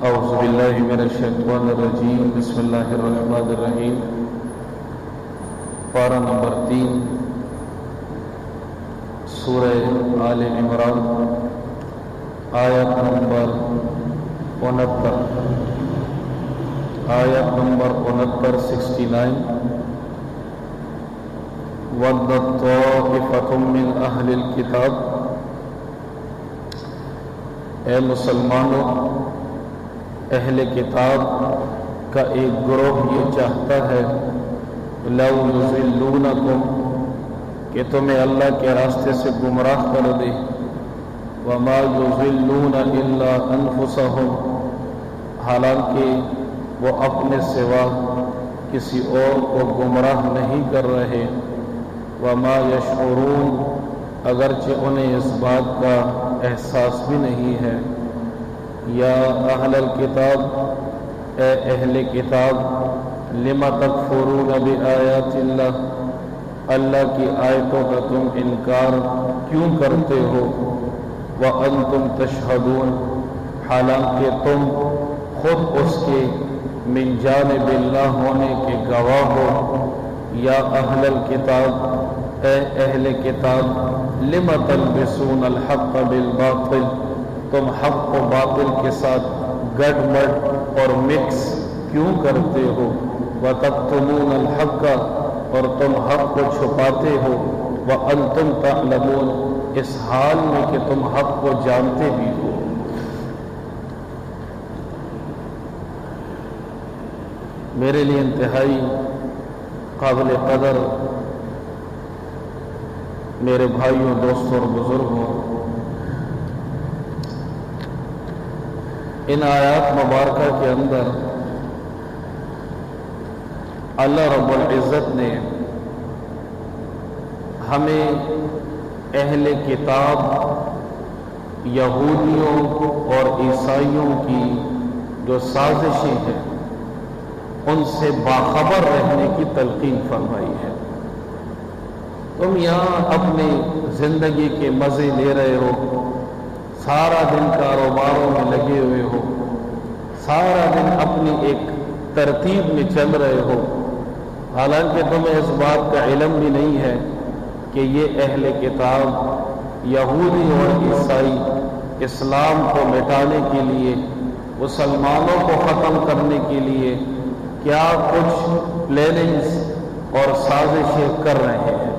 اعوذ باللہ من الشیطان الرجیم بسم اللہ الرحمن الرحیم پارہ نمبر 3 سورہ آل عمران آیت نمبر 69 وَدَّتْ طَائِفَةٌ مِّنْ أَهْلِ الْكِتَابِ اے مسلمانوں، اہل کتاب کا ایک گروہ یہ چاہتا ہے لَوْ يُضِلُّونَكُمْ کہ تمہیں اللہ کے راستے سے گمراہ کر دے وَمَا يُضِلُّونَ إِلَّا أَنفُسَهُمْ حالانکہ وہ اپنے سوا کسی اور کو گمراہ نہیں کر رہے وَمَا يَشْعُرُونَ اگرچہ انہیں اس بات کا احساس بھی نہیں ہے یا اہل الکتاب اے اہل کتاب لم تکفرون بآیات اللہ اللہ کی آیتوں کا تم انکار کیوں کرتے ہو وانتم تشہدون حالانکہ تم خود اس کے من جانب اللہ ہونے کے گواہ ہو یا اہل الکتاب اے اہل کتاب لم تلبسون الحق بالباطل تم حق و باطل کے ساتھ گڈ مڈ اور مکس کیوں کرتے ہو وَتَكْتُمُونَ الْحَقَّ اور تم حق کو چھپاتے ہو وَأَنْتُمْ تَعْلَمُونَ اس حال میں کہ تم حق کو جانتے بھی ہو۔ میرے لیے انتہائی قابل قدر میرے بھائیوں، دوستوں اور بزرگوں، ان آیات مبارکہ کے اندر اللہ رب العزت نے ہمیں اہل کتاب یہودیوں اور عیسائیوں کی جو سازشیں ہیں ان سے باخبر رہنے کی تلقین فرمائی ہے۔ تم یہاں اپنی زندگی کے مزے لے رہے ہو، سارا دن کاروباروں میں لگے ہوئے ہو، سارا دن اپنی ایک ترتیب میں چل رہے ہو، حالانکہ تمہیں اس بات کا علم بھی نہیں ہے کہ یہ اہل کتاب یہودی اور عیسائی اسلام کو مٹانے کے لیے، مسلمانوں کو ختم کرنے کے لیے کیا کچھ پلاننگز اور سازشیں کر رہے ہیں۔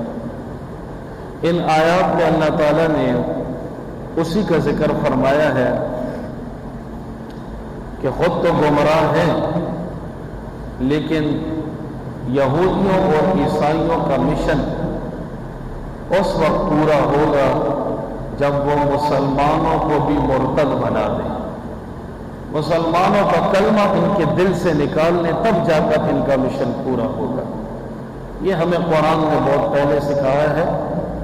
ان آیات میں اللہ تعالیٰ نے اسی کا ذکر فرمایا ہے کہ خود تو گمراہ ہیں، لیکن یہودیوں اور عیسائیوں کا مشن اس وقت پورا ہوگا جب وہ مسلمانوں کو بھی مرتد بنا دیں، مسلمانوں کا کلمہ ان کے دل سے نکال لیں، تب جا کر ان کا مشن پورا ہوگا۔ یہ ہمیں قرآن نے بہت پہلے سکھایا ہے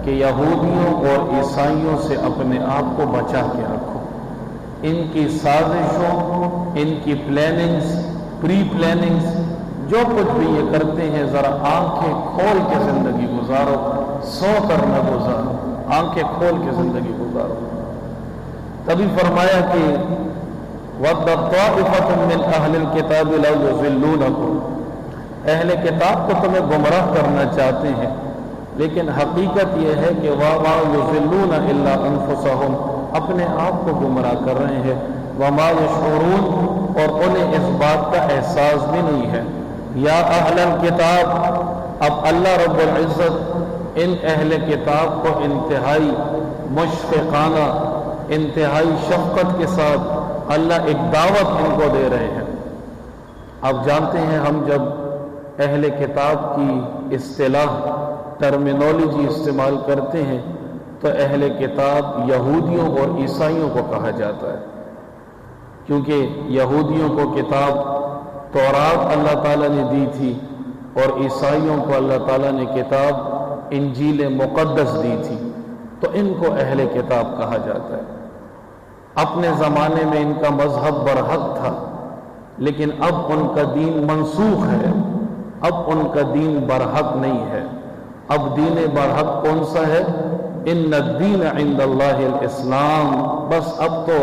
کہ یہودیوں اور عیسائیوں سے اپنے آپ کو بچا کے رکھو، ان کی سازشوں، ان کی پلاننگز، پری پلاننگز، جو کچھ بھی یہ کرتے ہیں ذرا آنکھیں کھول کے زندگی گزارو، سو کر نہ گزارو، آنکھیں کھول کے زندگی گزارو۔ تبھی فرمایا کہ وَدَّتْ طَائِفَةٌ مِّنْ أَهْلِ الْكِتَابِ لَوْ يُضِلُّونَكُمْ اہل کتاب تو تمہیں گمراہ کرنا چاہتے ہیں، لیکن حقیقت یہ ہے کہ وَمَا يُضِلُّونَ إِلَّا أَنفُسَهُمْ اپنے آپ کو گمراہ کر رہے ہیں وَمَا يَشْعُرُونَ اور انہیں اس بات کا احساس بھی نہیں ہے۔ یا اہل الکتاب اب اللہ رب العزت ان اہل کتاب کو انتہائی مشفقانہ، انتہائی شفقت کے ساتھ اللہ ایک دعوت ان کو دے رہے ہیں۔ آپ جانتے ہیں ہم جب اہل کتاب کی اصطلاح ٹرمینالوجی استعمال کرتے ہیں تو اہل کتاب یہودیوں اور عیسائیوں کو کہا جاتا ہے، کیونکہ یہودیوں کو کتاب تورات اللہ تعالیٰ نے دی تھی اور عیسائیوں کو اللہ تعالیٰ نے کتاب انجیل مقدس دی تھی، تو ان کو اہل کتاب کہا جاتا ہے۔ اپنے زمانے میں ان کا مذہب برحق تھا، لیکن اب ان کا دین منسوخ ہے، اب ان کا دین برحق نہیں ہے۔ اب دین برحق کون سا ہے؟ ان الدین عند اللہ الاسلام، بس اب تو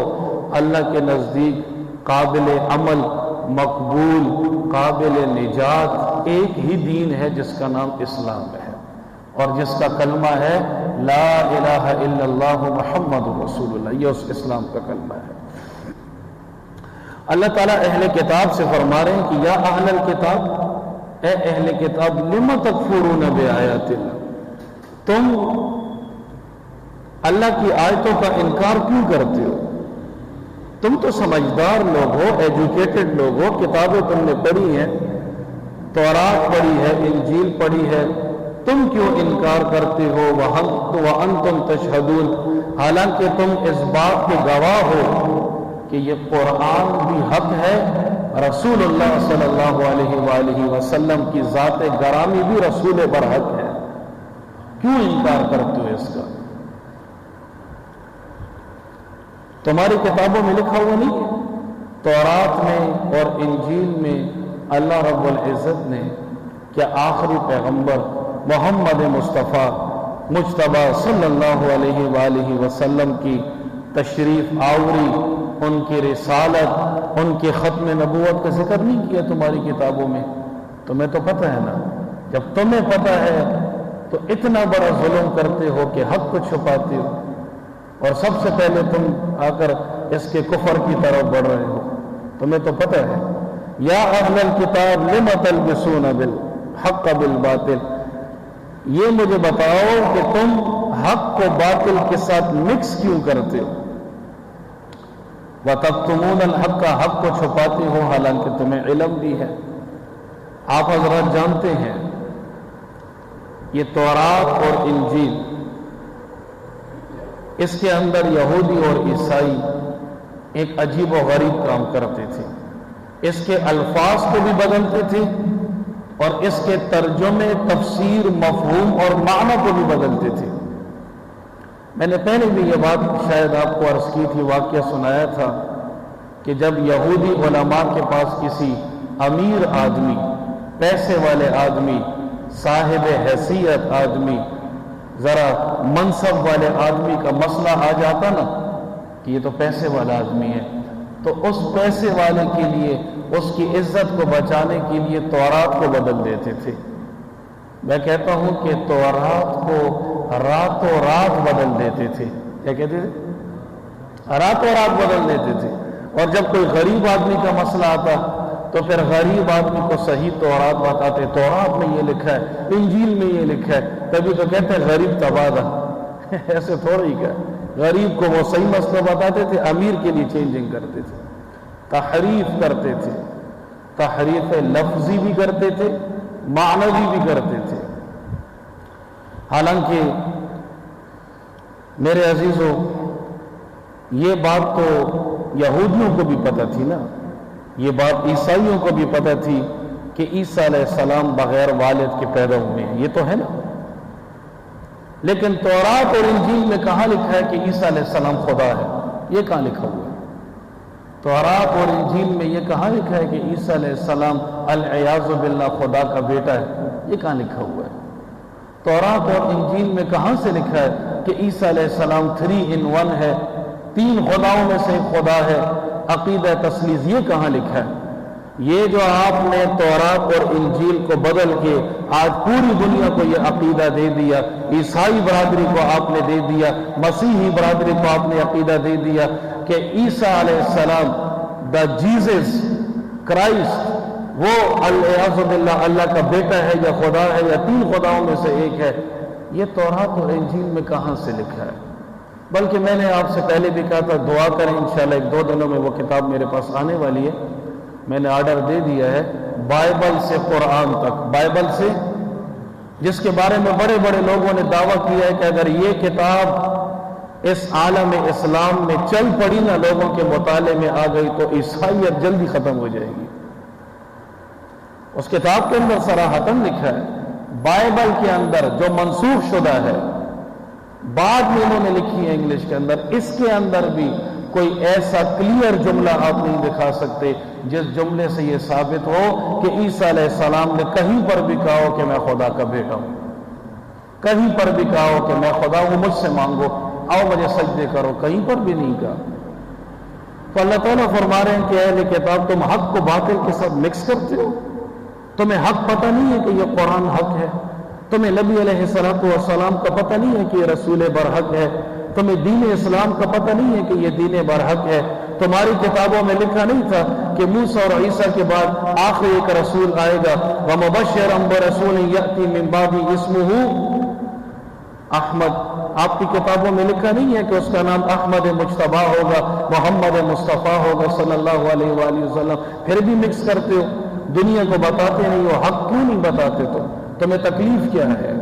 اللہ کے نزدیک قابل عمل، مقبول، قابل نجات ایک ہی دین ہے جس کا نام اسلام ہے، اور جس کا کلمہ ہے لا الہ الا اللہ محمد رسول اللہ، یہ اس اسلام کا کلمہ ہے۔ اللہ تعالیٰ اہل کتاب سے فرما رہے ہیں کہ یا اہل الکتاب، اے اہل کتاب، لم تکفرون بآیات اللہ، تم اللہ کی آیتوں کا انکار کیوں کرتے ہو؟ تم تو سمجھدار لوگ ہو، ایجوکیٹڈ لوگ ہو، کتابیں تم نے پڑھی ہیں، تورات پڑھی ہے، انجیل پڑھی ہے، تم کیوں انکار کرتے ہو؟ وَأَنْتُمْ تَشْهَدُونَ، حالانکہ تم اس بات کے گواہ ہو کہ یہ قرآن بھی حق ہے، رسول اللہ صلی اللہ علیہ وآلہ وسلم کی ذات گرامی بھی رسول برحق ہے، کیوں انکار کرتے ہو اس کا؟ تمہاری کتابوں میں لکھا ہوا نہیں ہے؟ تورات میں اور انجیل میں اللہ رب العزت نے کیا آخری پیغمبر محمد مصطفیٰ مجتبی صلی اللہ علیہ وآلہ وسلم کی تشریف آوری، ان کی رسالت، ان کے ختم نبوت کا ذکر نہیں کیا تمہاری کتابوں میں؟ تمہیں تو پتہ ہے نا، جب تمہیں پتہ ہے تو اتنا بڑا ظلم کرتے ہو کہ حق کو چھپاتے ہو، اور سب سے پہلے تم آ کر اس کے کفر کی طرف بڑھ رہے ہو۔ تمہیں تو پتہ ہے یا اہل الکتاب لم تلبسون بالحق بالباطل، یہ مجھے بتاؤ کہ تم حق کو باطل کے ساتھ مکس کیوں کرتے ہو؟ وَتَكْتُمُونَ الْحَقَّ، حق کو چھپاتے ہو حالانکہ تمہیں علم بھی ہے۔ آپ حضرات جانتے ہیں یہ تورات اور انجیل، اس کے اندر یہودی اور عیسائی ایک عجیب و غریب کام کرتے تھے، اس کے الفاظ کو بھی بدلتے تھے اور اس کے ترجمے، تفسیر، مفہوم اور معنی کو بھی بدلتے تھے۔ میں نے پہلے بھی یہ بات شاید آپ کو عرض کی تھی، واقعہ سنایا تھا کہ جب یہودی علماء کے پاس کسی امیر آدمی، پیسے والے آدمی، صاحب حیثیت آدمی، ذرا منصب والے آدمی کا مسئلہ آ جاتا نا کہ یہ تو پیسے والا آدمی ہے، تو اس پیسے والے کے لیے، اس کی عزت کو بچانے کے لیے تورات کو بدل دیتے تھے۔ میں کہتا ہوں کہ تورات کو راتوں رات بدل دیتے تھے۔ کیا کہتے تھے؟ راتوں رات بدل دیتے تھے، اور جب کوئی غریب آدمی کا مسئلہ آتا تو پھر غریب آدمی کو صحیح تورات بتاتے، تورات میں یہ لکھا ہے، انجیل میں یہ لکھا ہے، تبھی تو کہتے ہیں غریب تبادہ۔ ایسے تھوڑا ہی کیا، غریب کو وہ صحیح مسئلہ بتاتے تھے، امیر کے لیے چینجنگ کرتے تھے، تحریف کرتے تھے، تحریف لفظی بھی کرتے تھے، معنوی بھی کرتے تھے۔ حالانکہ میرے عزیزو، یہ بات تو یہودیوں کو بھی پتہ تھی نا، یہ بات عیسائیوں کو بھی پتہ تھی کہ عیسیٰ علیہ السلام بغیر والد کے پیدا ہوئے ہیں، یہ تو ہے نا۔ لیکن تورات اور انجیل میں کہاں لکھا ہے کہ عیسیٰ علیہ السلام خدا ہے؟ یہ کہاں لکھا ہوا ہے؟ تورات اور انجیل میں یہ کہاں لکھا ہے کہ عیسیٰ علیہ السلام العیاذ باللہ خدا کا بیٹا ہے؟ یہ کہاں لکھا ہوا ہے؟ تورات اور انجیل میں کہاں سے لکھا ہے کہ عیسیٰ علیہ السلام 3 in 1 ہے، 3 خداؤں میں سے ایک خدا ہے؟ عقیدہ تثلیث یہ کہاں لکھا ہے؟ یہ جو آپ نے تورات اور انجیل کو بدل کے آج پوری دنیا کو یہ عقیدہ دے دیا، عیسائی برادری کو آپ نے دے دیا، مسیحی برادری کو آپ نے عقیدہ دے دیا کہ عیسیٰ علیہ السلام دا جیزس کرائسٹ، وہ العیاذ باللہ اللہ کا بیٹا ہے یا خدا ہے یا 3 خداؤں میں سے ایک ہے، یہ تورات اور انجیل میں کہاں سے لکھا ہے؟ بلکہ میں نے آپ سے پہلے بھی کہا تھا دعا کریں، انشاءاللہ 1-2 دنوں میں وہ کتاب میرے پاس آنے والی ہے، میں نے آرڈر دے دیا ہے، بائبل سے قرآن تک، بائبل سے، جس کے بارے میں بڑے بڑے لوگوں نے دعویٰ کیا ہے کہ اگر یہ کتاب اس عالم اسلام میں چل پڑی نا، لوگوں کے مطالعے میں آ گئی تو عیسائیت جلدی ختم ہو جائے گی۔ اس کتاب کے اندر صراحتاً لکھا ہے، بائبل کے اندر جو منسوخ شدہ ہے، بعد میں انہوں نے لکھی ہے انگلش کے اندر، اس کے اندر بھی کوئی ایسا کلیئر جملہ آپ نہیں دکھا سکتے جس جملے سے یہ ثابت ہو کہ عیسیٰ علیہ السلام نے کہیں پر بھی کہا ہو کہ میں خدا کا بیٹا ہوں، کہیں پر بھی کہا ہو کہ میں خدا ہوں، مجھ سے مانگو، آؤ مجھے سجدے کرو، کہیں پر بھی نہیں کہا۔ تو اللہ تعالیٰ فرما رہے ہیں کہ اہل کتاب تم حق کو باطل کے ساتھ مکس کرتے ہو، تمہیں حق پتہ نہیں ہے کہ یہ قرآن حق ہے، تمہیں نبی علیہ السلام کا پتہ نہیں ہے کہ یہ رسول برحق ہے، تمہیں دین اسلام کا پتہ نہیں ہے کہ یہ دین برحق ہے، تمہاری کتابوں میں لکھا نہیں تھا کہ موسیٰ اور عیسیٰ کے بعد آخری ایک رسول آئے گا، وَمُبَشِّرًا بِرَسُولٍ يَأْتِي مِن بَعْدِهِ اسْمُهُ احمد، آپ کی کتابوں میں لکھا نہیں ہے کہ اس کا نام احمد مجتبیٰ ہوگا، محمد مصطفیٰ ہوگا صلی اللہ علیہ وآلہ وسلم، پھر بھی مکس کرتے ہو، دنیا کو بتاتے نہیں ہو، حق کیوں نہیں بتاتے؟ تمہیں تکلیف کیا ہے؟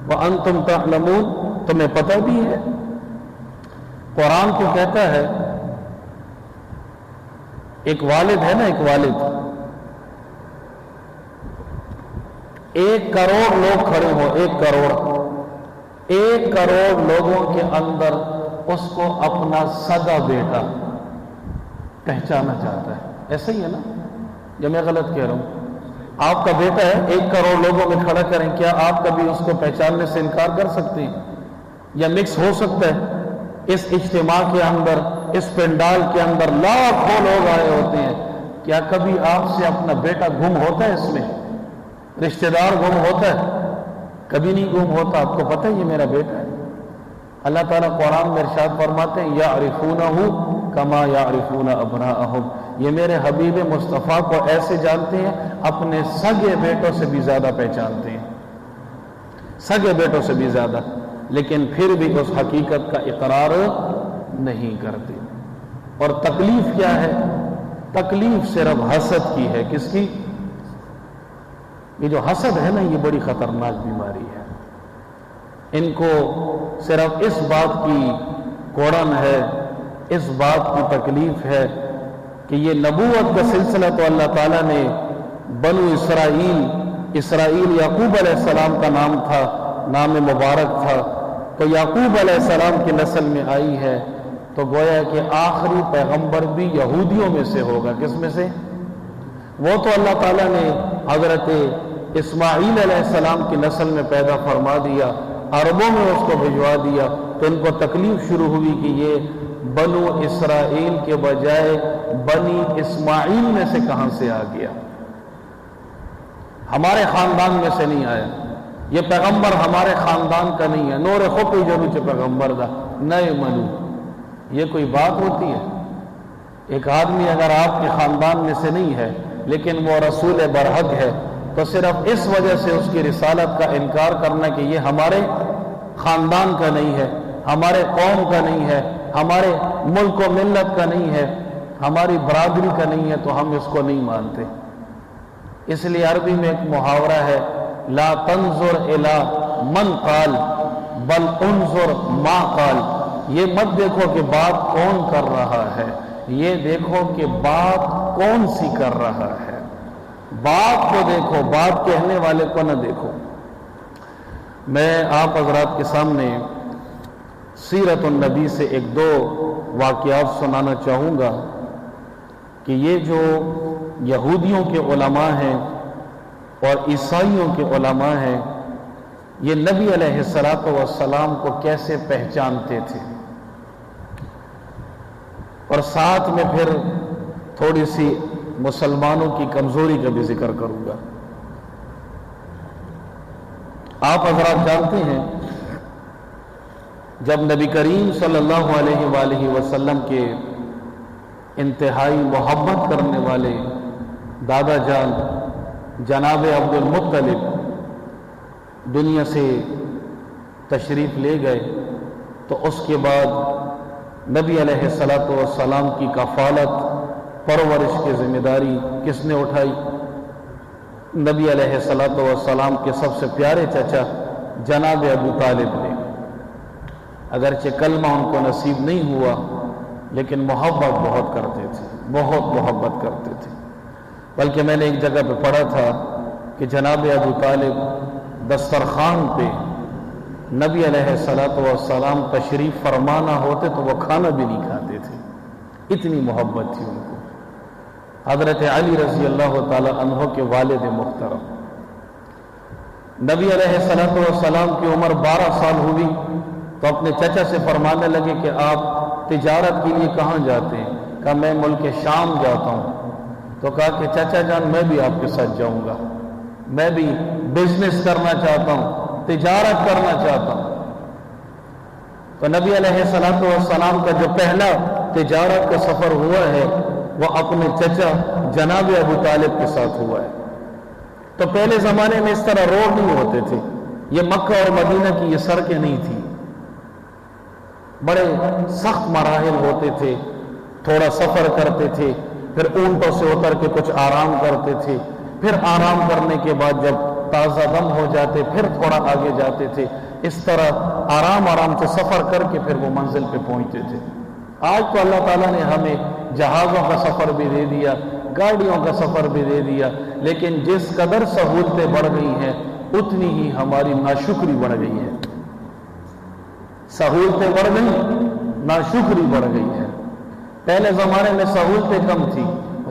وَأَنْتُمْ تَعْلَمُونَ، تمہیں پتہ بھی ہے۔ قرآن کو کہتا ہے، ایک والد ہے نا، ایک والد، 1 کروڑ لوگ کھڑے ہو، 1 کروڑ لوگوں کے اندر اس کو اپنا سگا بیٹا پہچانا چاہتا ہے، ایسا ہی ہے نا؟ یا میں غلط کہہ رہا ہوں؟ آپ کا بیٹا ہے، 1 کروڑ لوگوں میں کھڑا کریں، کیا آپ کبھی اس کو پہچاننے سے انکار کر سکتے ہیں؟ یا مکس ہو سکتا ہے؟ اس اجتماع کے اندر، اس پنڈال کے اندر لاکھوں لوگ آئے ہوتے ہیں، کیا کبھی آپ سے اپنا بیٹا گم ہوتا ہے؟ اس میں رشتہ دار گم ہوتا ہے؟ کبھی نہیں گم ہوتا، آپ کو پتہ ہے یہ میرا بیٹا ہے۔ اللہ تعالیٰ قرآن میں ارشاد فرماتے ہیں یعرفونہ کما یعرفون ابناءہم، یہ میرے حبیب مصطفیٰ کو ایسے جانتے ہیں، اپنے سگے بیٹوں سے بھی زیادہ پہچانتے ہیں، سگے بیٹوں سے بھی زیادہ، لیکن پھر بھی اس حقیقت کا اقرار نہیں کرتے۔ اور تکلیف کیا ہے؟ تکلیف صرف حسد کی ہے۔ کس کی؟ یہ جو حسد ہے نا، یہ بڑی خطرناک بیماری ہے۔ ان کو صرف اس بات کی کوڑن ہے، اس بات کی تکلیف ہے کہ یہ نبوت کا سلسلہ تو اللہ تعالیٰ نے بنو اسرائیل یعقوب علیہ السلام کا نام تھا، نام مبارک تھا، تو یعقوب علیہ السلام کی نسل میں آئی ہے، تو گویا کہ آخری پیغمبر بھی یہودیوں میں سے ہوگا۔ کس میں سے؟ وہ تو اللہ تعالیٰ نے حضرت اسماعیل علیہ السلام کی نسل میں پیدا فرما دیا، عربوں میں اس کو بھجوا دیا، تو ان کو تکلیف شروع ہوئی کہ یہ بنو اسرائیل کے بجائے بنی اسماعیل میں سے کہاں سے آ گیا؟ ہمارے خاندان میں سے نہیں آیا، یہ پیغمبر ہمارے خاندان کا نہیں ہے، نور خوکی جروچ پیغمبر دا نئے منو۔ یہ کوئی بات ہوتی ہے؟ ایک آدمی اگر آپ کے خاندان میں سے نہیں ہے لیکن وہ رسول برحق ہے، تو صرف اس وجہ سے اس کی رسالت کا انکار کرنا کہ یہ ہمارے خاندان کا نہیں ہے، ہمارے قوم کا نہیں ہے، ہمارے ملک و ملت کا نہیں ہے، ہماری برادری کا نہیں ہے، تو ہم اس کو نہیں مانتے۔ اس لیے عربی میں ایک محاورہ ہے، لا تنظر الی من قال بل انظر ما قال، یہ مت دیکھو کہ بات کون کر رہا ہے، یہ دیکھو کہ بات کون سی کر رہا ہے۔ بات کو دیکھو، بات کہنے والے کو نہ دیکھو۔ میں آپ حضرات کے سامنے سیرت النبی سے 1-2 واقعات سنانا چاہوں گا کہ یہ جو یہودیوں کے علماء ہیں اور عیسائیوں کے علماء ہیں، یہ نبی علیہ السلام کو کیسے پہچانتے تھے، اور ساتھ میں پھر تھوڑی سی مسلمانوں کی کمزوری کا بھی ذکر کروں گا۔ آپ حضرات جانتے ہیں، جب نبی کریم صلی اللہ علیہ وآلہ وسلم کے انتہائی محبت کرنے والے دادا جان جناب عبد المطلب دنیا سے تشریف لے گئے، تو اس کے بعد نبی علیہ السلام کی کفالت پرورش کی ذمہ داری کس نے اٹھائی؟ نبی علیہ السلام کے سب سے پیارے چچا جناب ابو طالب نے۔ اگرچہ کلمہ ان کو نصیب نہیں ہوا، لیکن محبت بہت کرتے تھے، بہت محبت کرتے تھے۔ بلکہ میں نے ایک جگہ پہ پڑھا تھا کہ جناب ابو طالب دسترخوان پہ نبی علیہ السلام تشریف فرمانا ہوتے تو وہ کھانا بھی نہیں کھاتے تھے، اتنی محبت تھی ان کو۔ حضرت علی رضی اللہ تعالی عنہ کے والد محترم، نبی علیہ السلام کی عمر 12 سال ہوئی تو اپنے چچا سے فرمانے لگے کہ آپ تجارت کے لیے کہاں جاتے ہیں؟ کہا میں ملک شام جاتا ہوں۔ تو کہا کہ چچا جان میں بھی آپ کے ساتھ جاؤں گا، میں بھی بزنس کرنا چاہتا ہوں، تجارت کرنا چاہتا ہوں۔ تو نبی علیہ الصلوۃ والسلام کا جو پہلا تجارت کا سفر ہوا ہے وہ اپنے چچا جناب ابو طالب کے ساتھ ہوا ہے۔ تو پہلے زمانے میں اس طرح روڈ نہیں ہوتے تھے، یہ مکہ اور مدینہ کی یہ سڑکیں نہیں تھی، بڑے سخت مراحل ہوتے تھے، تھوڑا سفر کرتے تھے، پھر اونٹوں سے اتر کے کچھ آرام کرتے تھے، پھر آرام کرنے کے بعد جب تازہ دم ہو جاتے پھر تھوڑا آگے جاتے تھے، اس طرح آرام سے سفر کر کے پھر وہ منزل پہ پہنچتے تھے۔ آج تو اللہ تعالیٰ نے ہمیں جہازوں کا سفر بھی دے دیا، گاڑیوں کا سفر بھی دے دیا، لیکن جس قدر سہولتیں بڑھ گئی ہیں اتنی ہی ہماری ناشکری بڑھ گئی ہے۔ سہولتیں بڑھ گئی، ناشکری بڑھ گئی ہے۔ پہلے زمانے میں سہولتیں کم تھی،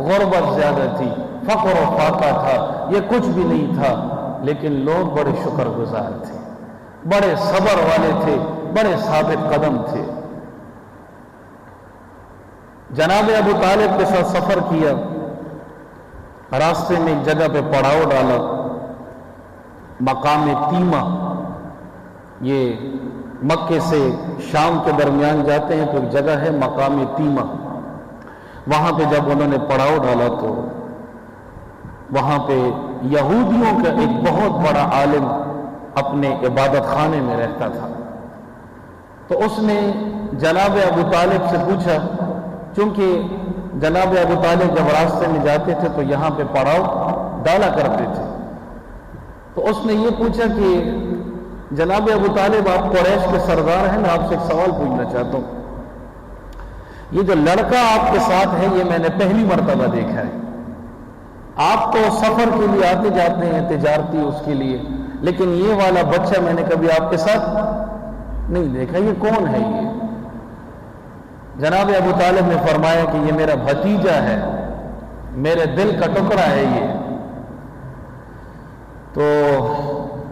غربت زیادہ تھی، فقر و فاقہ تھا، یہ کچھ بھی نہیں تھا، لیکن لوگ بڑے شکر گزار تھے، بڑے صبر والے تھے، بڑے ثابت قدم تھے۔ جناب ابو طالب کے ساتھ سفر کیا، راستے میں ایک جگہ پہ پڑاؤ ڈالا، مقام تیمہ، یہ مکے سے شام کے درمیان جاتے ہیں تو ایک جگہ ہے مقام تیمہ، وہاں پہ جب انہوں نے پڑاؤ ڈالا تو وہاں پہ یہودیوں کا ایک بہت بڑا عالم اپنے عبادت خانے میں رہتا تھا۔ تو اس نے جناب ابو طالب سے پوچھا، چونکہ جناب ابو طالب جب راستے میں جاتے تھے تو یہاں پہ پڑاؤ ڈالا کرتے تھے، تو اس نے یہ پوچھا کہ جناب ابو طالب آپ قریش کے سردار ہیں، میں آپ سے ایک سوال پوچھنا چاہتا ہوں، یہ جو لڑکا آپ کے ساتھ ہے یہ میں نے پہلی مرتبہ دیکھا ہے، آپ تو سفر کے لیے آتے جاتے ہیں تجارتی اس کے لیے، لیکن یہ والا بچہ میں نے کبھی آپ کے ساتھ نہیں دیکھا، یہ کون ہے؟ یہ جناب ابو طالب نے فرمایا کہ یہ میرا بھتیجا ہے، میرے دل کا ٹکڑا ہے یہ۔ تو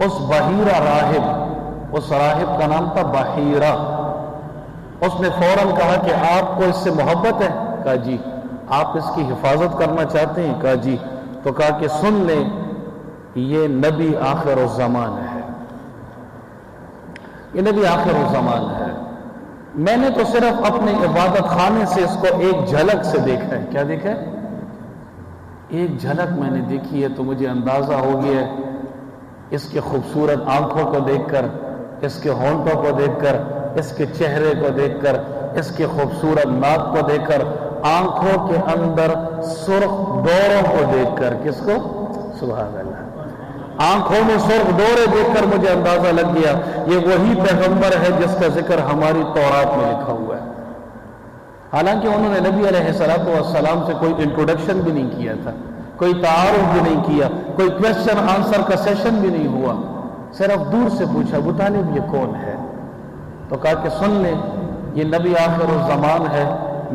اس بحیرہ راہب، اس راہب کا نام تھا بحیرہ، اس نے فوراً کہا کہ آپ کو اس سے محبت ہے؟ کہا جی۔ آپ اس کی حفاظت کرنا چاہتے ہیں؟ کہا جی۔ تو کہا کہ سن لیں یہ نبی آخر الزمان ہے، یہ نبی آخر الزمان ہے، میں نے تو صرف اپنے عبادت خانے سے اس کو ایک جھلک سے دیکھا ہے۔ کیا دیکھا ہے؟ ایک جھلک میں نے دیکھی ہے، تو مجھے اندازہ ہو گیا ہے اس کے خوبصورت آنکھوں کو دیکھ کر، اس کے ہونٹوں کو دیکھ کر، اس کے چہرے کو دیکھ کر، اس کے خوبصورت ناک کو دیکھ کر، آنکھوں کے اندر سرخ ڈوروں کو دیکھ کر، کس کو؟ سبحان اللہ، آنکھوں میں سرخ ڈورے دیکھ کر مجھے اندازہ لگ گیا یہ وہی پیغمبر ہے جس کا ذکر ہماری تورات میں لکھا ہوا ہے۔ حالانکہ انہوں نے نبی علیہ الصلوۃ والسلام سے کوئی انٹروڈکشن بھی نہیں کیا تھا، کوئی تعارف بھی نہیں کیا، کوئی کویسچن آنسر کا سیشن بھی نہیں ہوا، صرف دور سے پوچھا ابو طالب یہ کون ہے؟ تو کہا کہ سن لیں یہ نبی آخر الزمان ہے،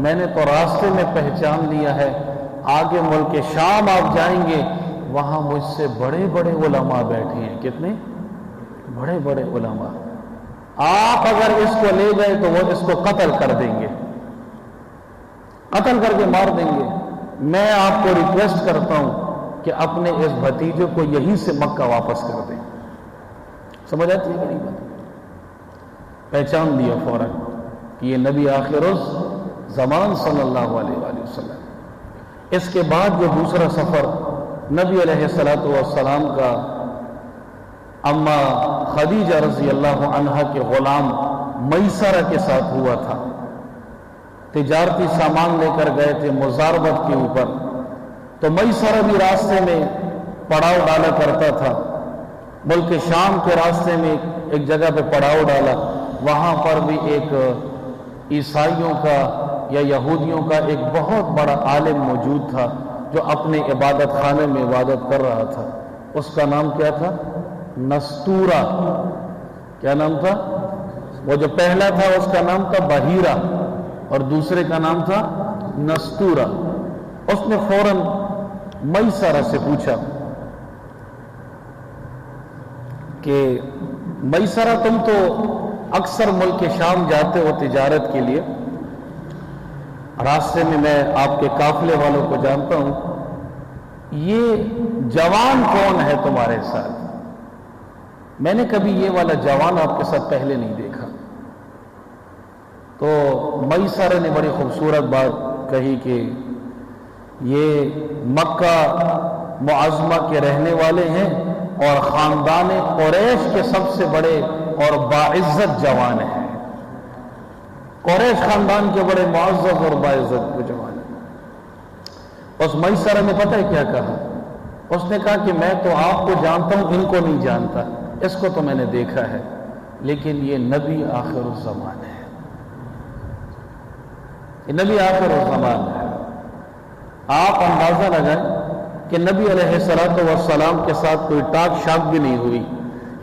میں نے تو راستے میں پہچان لیا ہے، آگے ملک شام آپ جائیں گے وہاں مجھ سے بڑے بڑے علماء بیٹھے ہیں۔ کتنے بڑے بڑے علماء، آپ اگر اس کو لے گئے تو وہ اس کو قتل کر دیں گے، قتل کر کے مار دیں گے۔ میں آپ کو ریکویسٹ کرتا ہوں کہ اپنے اس بھتیجے کو یہیں سے مکہ واپس کر دیں۔ سمجھ آتی ہے کہ نہیں بات؟ پہچان لیا فوراً کہ یہ نبی آخر الزمان صلی اللہ علیہ وآلہ وسلم۔ اس کے بعد جو دوسرا سفر نبی علیہ الصلوۃ والسلام کا اما خدیجہ رضی اللہ عنہا کے غلام میسرہ کے ساتھ ہوا تھا، تجارتی سامان لے کر گئے تھے مزاربت کے اوپر، تو میسرہ بھی راستے میں پڑاؤ ڈالا کرتا تھا، ملک شام کے راستے میں ایک جگہ پہ پڑاؤ ڈالا، وہاں پر بھی ایک عیسائیوں کا یا یہودیوں کا ایک بہت بڑا عالم موجود تھا جو اپنے عبادت خانے میں عبادت کر رہا تھا، اس کا نام کیا تھا؟ نستورہ۔ کیا نام تھا؟ وہ جو پہلا تھا اس کا نام تھا بحیرہ اور دوسرے کا نام تھا نستورہ۔ اس نے فوراً میسرہ سے پوچھا کہ میسرہ تم تو اکثر ملک شام جاتے ہو تجارت کے لیے، راستے میں میں آپ کے قافلے والوں کو جانتا ہوں، یہ جوان کون ہے تمہارے ساتھ؟ میں نے کبھی یہ والا جوان آپ کے ساتھ پہلے نہیں دیکھا۔ تو میسرہ نے بڑی خوبصورت بات کہی کہ یہ مکہ معظمہ کے رہنے والے ہیں اور خاندان قریش کے سب سے بڑے اور باعزت جوان ہیں۔ قریش خاندان کے بڑے معزز اور باعزت جوان ہیں۔ اس میسرہ نے پتہ ہے کیا کہا؟ اس نے کہا کہ میں تو آپ کو جانتا ہوں، ان کو نہیں جانتا، اس کو تو میں نے دیکھا ہے، لیکن یہ نبی آخر الزمان ہے، یہ نبی آخر الزمان ہے۔ آپ اندازہ لگائیں کہ نبی علیہ السلام کے ساتھ کوئی ٹاک شاک بھی نہیں ہوئی،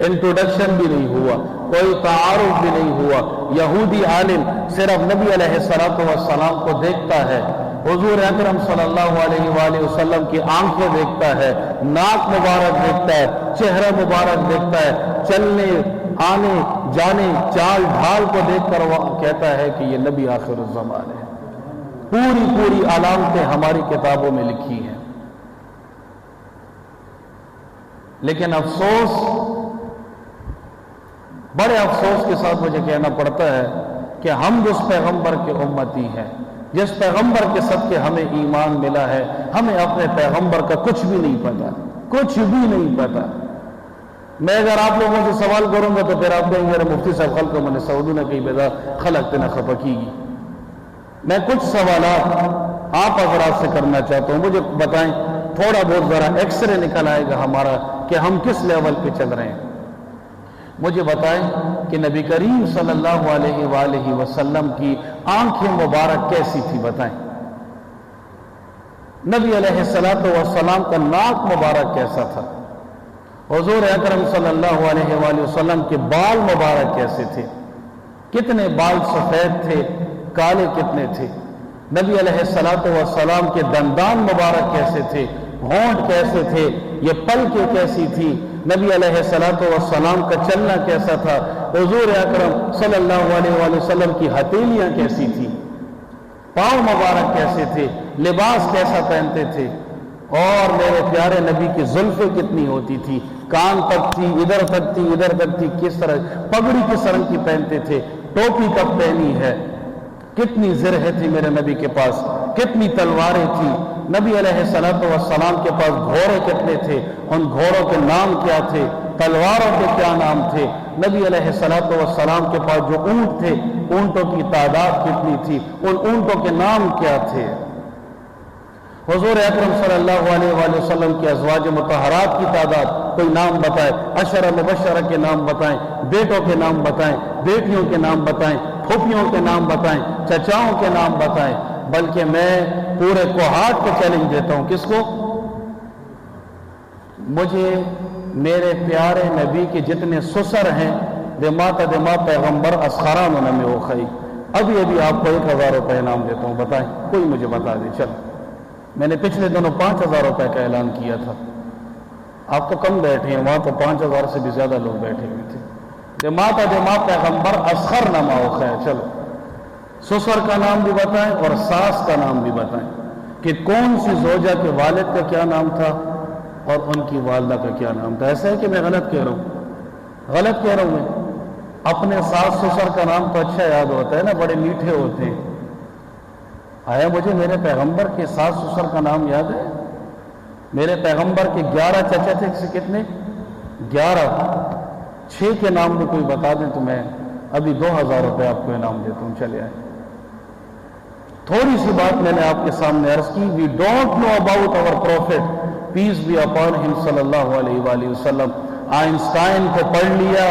انٹروڈکشن بھی نہیں ہوا، کوئی تعارف بھی نہیں ہوا۔ یہودی عالم صرف نبی علیہ السلام کو دیکھتا ہے، حضور اکرم صلی اللہ علیہ وآلہ وسلم کی آنکھیں دیکھتا ہے، ناک مبارک دیکھتا ہے، چہرہ مبارک دیکھتا ہے، چلنے آنے جانے چال ڈھال کو دیکھ کر وہ کہتا ہے کہ یہ نبی آخر الزمان ہے۔ پوری علامتیں ہماری کتابوں میں لکھی ہیں، لیکن افسوس، بڑے افسوس کے ساتھ مجھے کہنا پڑتا ہے کہ ہم جس پیغمبر کے امتی ہیں، جس پیغمبر کے صدقے ہمیں ایمان ملا ہے، ہمیں اپنے پیغمبر کا کچھ بھی نہیں پتا، کچھ بھی نہیں پتا۔ میں اگر آپ لوگوں سے سوال کروں گا تو پھر آپ کہیں گے مفتی صاحب خلق من سعودو نے کہیں بیدا خلق نہ خپکی گی۔ میں کچھ سوالات آپ حضرات سے کرنا چاہتا ہوں، مجھے بتائیں، تھوڑا بہت ذرا ایکس رے نکل آئے گا ہمارا کہ ہم کس لیول پہ چل رہے ہیں۔ مجھے بتائیں کہ نبی کریم صلی اللہ علیہ وآلہ وسلم کی آنکھیں مبارک کیسی تھی، بتائیں۔ نبی علیہ السلام کا ناک مبارک کیسا تھا؟ حضور اکرم صلی اللہ علیہ وآلہ وسلم کے بال مبارک کیسے تھے؟ کتنے بال سفید تھے، کالے کتنے تھے؟ نبی علیہ السلام کے دندان مبارک کیسے تھے؟ ہونٹ کیسے تھے؟ یہ پلکیں کیسی تھی؟ نبی علیہ السلام کا چلنا کیسا تھا؟ حضور اکرم صلی اللہ علیہ وآلہ وسلم کی ہتھیلیاں کیسی تھی؟ پاؤں مبارک کیسے تھے؟ لباس کیسا پہنتے تھے؟ اور میرے پیارے نبی کی زلفیں کتنی ہوتی تھی؟ کان تک تھی، ادھر تک تھی، ادھر تک تھی، کس طرح پگڑی کس رنگ کی پہنتے تھے؟ ٹوپی کب پہنی ہے؟ کتنی زرہیں تھی میرے نبی کے پاس؟ کتنی تلواریں تھی؟ نبی علیہ السلام کے پاس گھوڑے کتنے تھے؟ ان گھوڑوں کے نام کیا تھے؟ تلواروں کے کیا نام تھے؟ نبی علیہ السلام کے پاس جو اونٹ تھے، اونٹوں کی تعداد کتنی تھی؟ ان اونٹوں کے نام کیا تھے؟ حضور اکرم صلی اللہ علیہ وآلہ وسلم کی ازواج مطہرات کی تعداد کوئی نام بتائے، عشرہ مبشرہ کے نام بتائیں، بیٹوں کے نام بتائیں، بیٹیوں کے نام بتائیں، پھوپھیوں کے نام بتائیں، چچاؤں کے نام بتائیں۔ بلکہ میں پورے کوہاٹ کو چیلنج دیتا ہوں، کس کو؟ مجھے میرے پیارے نبی کے جتنے سسر ہیں، دما پیغمبر اسخران میں ہو خی، ابھی آپ کو 1000 روپے انعام دیتا ہوں، بتائیں، کوئی مجھے بتا دے۔ چل، میں نے پچھلے دنوں 5000 روپے کا اعلان کیا تھا، آپ تو کم بیٹھے ہیں، وہاں تو 5000 سے بھی زیادہ لوگ بیٹھے ہوئے تھے۔ دما پیغمبر اسخر نما ہو خیر۔ چلو، سسر کا نام بھی بتائیں اور ساس کا نام بھی بتائیں کہ کون سی زوجہ کے والد کا کیا نام تھا اور ان کی والدہ کا کیا نام تھا۔ ایسا ہے کہ میں غلط کہہ رہا ہوں؟ غلط کہہ رہا ہوں میں؟ اپنے ساس سسر کا نام تو اچھا یاد ہوتا ہے نا، بڑے میٹھے ہوتے ہیں۔ آیا مجھے میرے پیغمبر کے ساس سسر کا نام یاد ہے؟ میرے پیغمبر کے 11 چچا تھے، کتنے؟ 11۔ 6 کے نام بھی کوئی بتا دیں تو میں ابھی 2000 روپے آپ کو انعام دیتا ہوں، چلے آئے۔ تھوڑی سی بات میں نے آپ کے سامنے عرض کی، we don't know about our prophet peace be upon ہم صلی اللہ علیہ وآلہ وسلم۔ آئنسٹائن کو پڑھ لیا،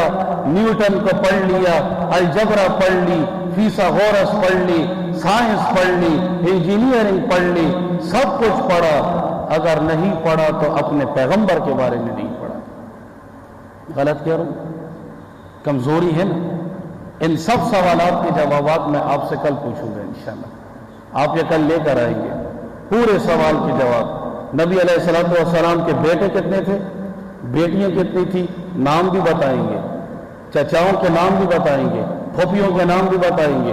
نیوٹن کو پڑھ لیا، الجبرا پڑھ لی، فیثاغورس پڑھ لی، سائنس پڑھ لی، انجینئرنگ پڑھ لی، سب کچھ پڑھا، اگر نہیں پڑھا تو اپنے پیغمبر کے بارے میں نہیں پڑھا۔ غلط کہہ رہا ہوں؟ کمزوری ہے نا۔ ان سب سوالات کے جوابات میں آپ سے کل پوچھوں گا انشاءاللہ، آپ یہ کل لے کر آئیں گے پورے سوال کے جواب۔ نبی علیہ السلام کے بیٹے کتنے تھے، بیٹیاں کتنی تھی، نام بھی بتائیں گے، چچاؤں کے نام بھی بتائیں گے، پھوپھیوں کے نام بھی بتائیں گے۔